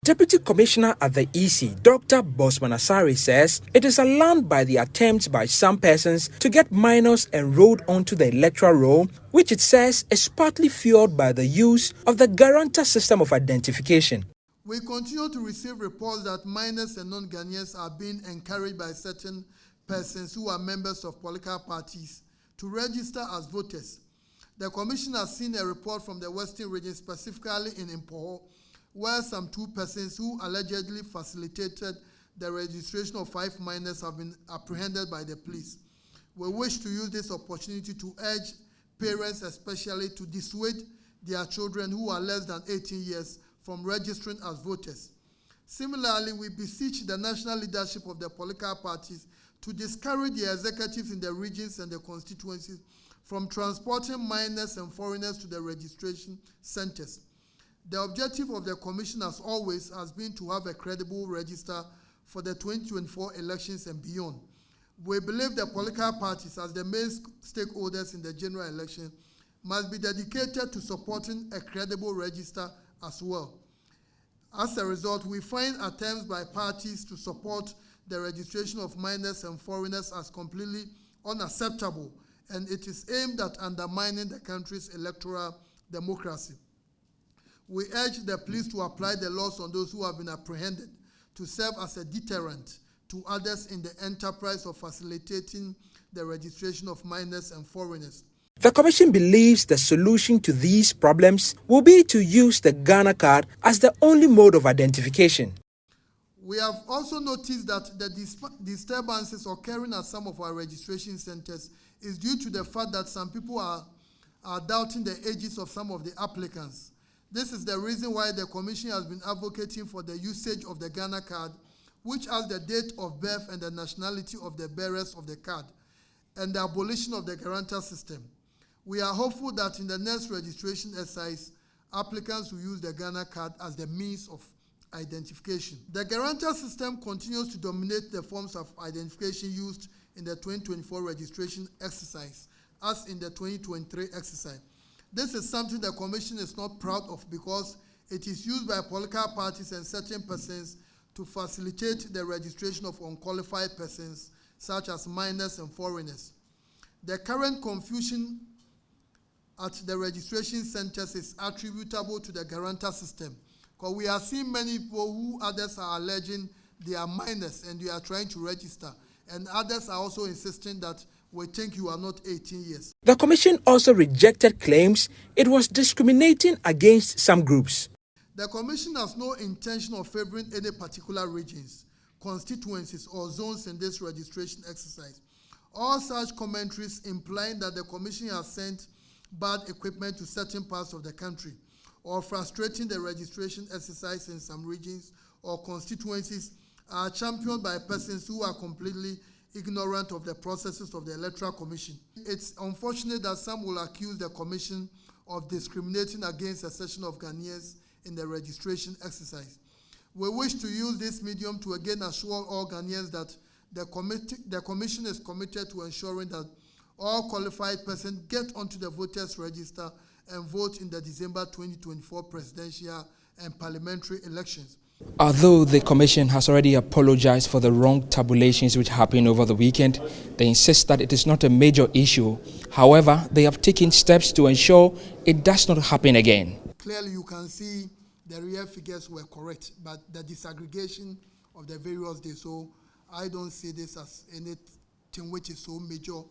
Deputy Commissioner at the EC, Dr. Bosman Asari, says it is alarmed by the attempts by some persons to get minors enrolled onto the electoral roll, which it says is partly fueled by the use of the guarantor system of identification. We continue to receive reports that minors and non-Ghanaians are being encouraged by certain persons who are members of political parties to register as voters. The Commission has seen a report from the Western region, specifically in Impoho, where some 2 persons who allegedly facilitated the registration of 5 minors have been apprehended by the police. We wish to use this opportunity to urge parents especially to dissuade their children who are less than 18 years from registering as voters. Similarly, we beseech the national leadership of the political parties to discourage the executives in the regions and the constituencies from transporting minors and foreigners to the registration centers. The objective of the Commission, as always, has been to have a credible register for the 2024 elections and beyond. We believe the political parties, as the main stakeholders in the general election, must be dedicated to supporting a credible register as well. As a result, we find attempts by parties to support the registration of minors and foreigners as completely unacceptable, and it is aimed at undermining the country's electoral democracy. We urge the police to apply the laws on those who have been apprehended to serve as a deterrent to others in the enterprise of facilitating the registration of minors and foreigners. The Commission believes the solution to these problems will be to use the Ghana card as the only mode of identification. We have also noticed that the disturbances occurring at some of our registration centers is due to the fact that some people are doubting the ages of some of the applicants. This is the reason why the Commission has been advocating for the usage of the Ghana card, which has the date of birth and the nationality of the bearers of the card, and the abolition of the guarantor system. We are hopeful that in the next registration exercise, applicants will use the Ghana card as the means of identification. The guarantor system continues to dominate the forms of identification used in the 2024 registration exercise, as in the 2023 exercise. This is something the Commission is not proud of because it is used by political parties and certain persons to facilitate the registration of unqualified persons, such as minors and foreigners. The current confusion at the registration centers is attributable to the guarantor system, because we are seeing many people who others are alleging they are minors and they are trying to register, and others are also insisting that we think you are not 18 years. The Commission also rejected claims it was discriminating against some groups. The Commission has no intention of favoring any particular regions, constituencies, or zones in this registration exercise. All such commentaries implying that the Commission has sent bad equipment to certain parts of the country, or frustrating the registration exercise in some regions or constituencies are championed by persons who are completely ignorant of the processes of the Electoral Commission. It's unfortunate that some will accuse the Commission of discriminating against a section of Ghanaians in the registration exercise. We wish to use this medium to again assure all Ghanaians that the Commission is committed to ensuring that all qualified persons get onto the voters' register and vote in the December 2024 presidential and parliamentary elections. Although the Commission has already apologized for the wrong tabulations which happened over the weekend, they insist that it is not a major issue. However, they have taken steps to ensure it does not happen again. Clearly, you can see the real figures were correct, but the disaggregation of the various days, so I don't see this as anything which is so major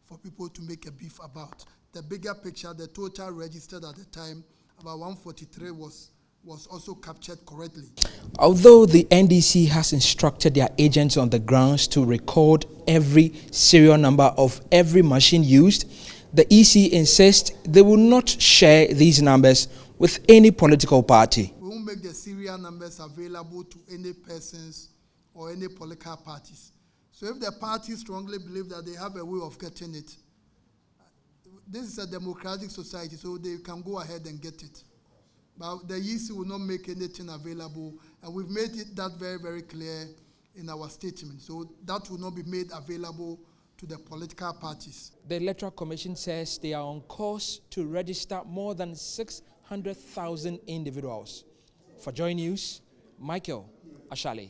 for people to make a beef about. The bigger picture, the total registered at the time, about 143 was also captured correctly. Although the NDC has instructed their agents on the grounds to record every serial number of every machine used, the EC insists they will not share these numbers with any political party. We won't make the serial numbers available to any persons or any political parties. So if the parties strongly believe that they have a way of getting it, this is a democratic society, so they can go ahead and get it. But the EC will not make anything available, and we've made that very, very clear in our statement. So that will not be made available to the political parties. The Electoral Commission says they are on course to register more than 600,000 individuals. For Joy News, Michael Ashale.